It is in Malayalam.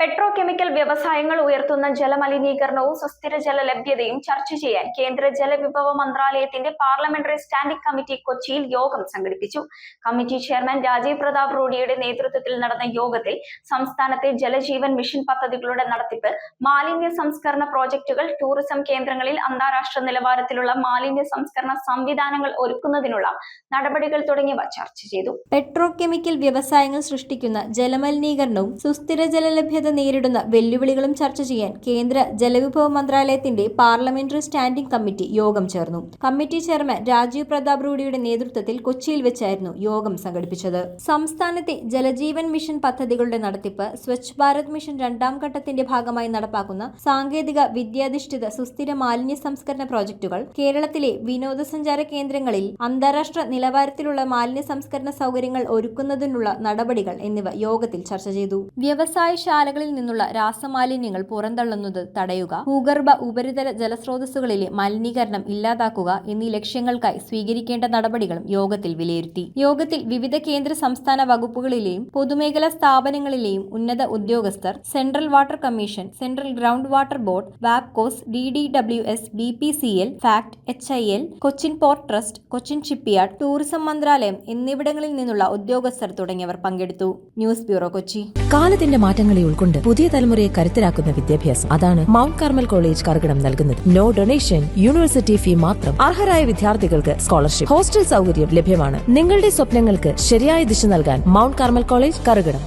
പെട്രോകെമിക്കൽ വ്യവസായങ്ങൾ ഉയർത്തുന്ന ജലമലിനീകരണവും സുസ്ഥിര ജല ലഭ്യതയും ചർച്ച ചെയ്യാൻ കേന്ദ്ര ജലവിഭവ മന്ത്രാലയത്തിന്റെ പാർലമെന്ററി സ്റ്റാൻഡിംഗ് കമ്മിറ്റി കൊച്ചിയിൽ യോഗം സംഘടിപ്പിച്ചു. കമ്മിറ്റി ചെയർമാൻ രാജീവ് പ്രതാപ് റൂഡിയുടെ നേതൃത്വത്തിൽ നടന്ന യോഗത്തിൽ സംസ്ഥാനത്തെ ജലജീവൻ മിഷൻ പദ്ധതികളുടെ നടത്തിപ്പ്, മാലിന്യ സംസ്കരണ പ്രോജക്ടുകൾ, ടൂറിസം കേന്ദ്രങ്ങളിൽ അന്താരാഷ്ട്ര നിലവാരത്തിലുള്ള മാലിന്യ സംസ്കരണ സംവിധാനങ്ങൾ ഒരുക്കുന്നതിനുള്ള നടപടികൾ തുടങ്ങിയവ ചർച്ച ചെയ്തു. പെട്രോകെമിക്കൽ വ്യവസായങ്ങൾ സൃഷ്ടിക്കുന്ന ജലമലിനീകരണവും സുസ്ഥിര ജലലഭ്യത നേരിടുന്ന വെല്ലുവിളികളും ചർച്ച ചെയ്യാൻ കേന്ദ്ര ജലവിഭവ മന്ത്രാലയത്തിന്റെ പാർലമെന്ററി സ്റ്റാൻഡിംഗ് കമ്മിറ്റി യോഗം ചേർന്നു. കമ്മിറ്റി ചെയർമാൻ രാജീവ് പ്രതാപ് റൂഡിയുടെ നേതൃത്വത്തിൽ കൊച്ചിയിൽ വെച്ചായിരുന്നു യോഗം സംഘടിപ്പിച്ചത്. സംസ്ഥാനത്തെ ജലജീവൻ മിഷൻ പദ്ധതികളുടെ നടത്തിപ്പ്, സ്വച്ഛ് ഭാരത് മിഷൻ രണ്ടാം ഘട്ടത്തിന്റെ ഭാഗമായി നടപ്പാക്കുന്ന സാങ്കേതിക വിദ്യാധിഷ്ഠിത സുസ്ഥിര മാലിന്യ സംസ്കരണ പ്രോജക്ടുകൾ, കേരളത്തിലെ വിനോദസഞ്ചാര കേന്ദ്രങ്ങളിൽ അന്താരാഷ്ട്ര നിലവാരത്തിലുള്ള മാലിന്യ സംസ്കരണ സൗകര്യങ്ങൾ ഒരുക്കുന്നതിനുള്ള നടപടികൾ എന്നിവ യോഗത്തിൽ ചർച്ച ചെയ്തു. വ്യവസായശാലകളിൽ നിന്നുള്ള രാസമാലിന്യങ്ങൾ പുറന്തള്ളുന്നത് തടയുക, ഭൂഗർഭ ഉപരിതല ജലസ്രോതസ്സുകളിലെ മലിനീകരണം ഇല്ലാതാക്കുക എന്നീ ലക്ഷ്യങ്ങൾക്കായി സ്വീകരിക്കേണ്ട നടപടികളും യോഗത്തിൽ വിലയിരുത്തി. യോഗത്തിൽ വിവിധ കേന്ദ്ര സംസ്ഥാന വകുപ്പുകളിലെയും പൊതുമേഖലാ സ്ഥാപനങ്ങളിലെയും ഉന്നത ഉദ്യോഗസ്ഥർ, central water commission, central ground water board, വാപ്കോസ്, DDWS, BPCL, FACT, HIL, Cochin port trust, Cochin shipyard, tourism മന്ത്രാലയം എന്നിവിടങ്ങളിൽ നിന്നുള്ള ഉദ്യോഗസ്ഥർ തുടങ്ങിയവർ പങ്കെടുത്തു. News bureau, Kochi. കാലത്തിന്റെ മാറ്റങ്ങളെ ഉൾക്കൊണ്ട് പുതിയ തലമുറയെ കരുത്തരാക്കുന്ന വിദ്യാഭ്യാസം, അതാണ് മൗണ്ട് കാർമൽ കോളേജ് കറുകടം നൽകുന്നത്. നോ ഡൊണേഷൻ, യൂണിവേഴ്സിറ്റി ഫീ മാത്രം. അർഹരായ വിദ്യാർത്ഥികൾക്ക് സ്കോളർഷിപ്പ്, ഹോസ്റ്റൽ സൗകര്യം ലഭ്യമാണ്. നിങ്ങളുടെ സ്വപ്നങ്ങൾക്ക് ശരിയായ ദിശ നൽകാൻ മൗണ്ട് കാർമൽ കോളേജ് കറുകടം.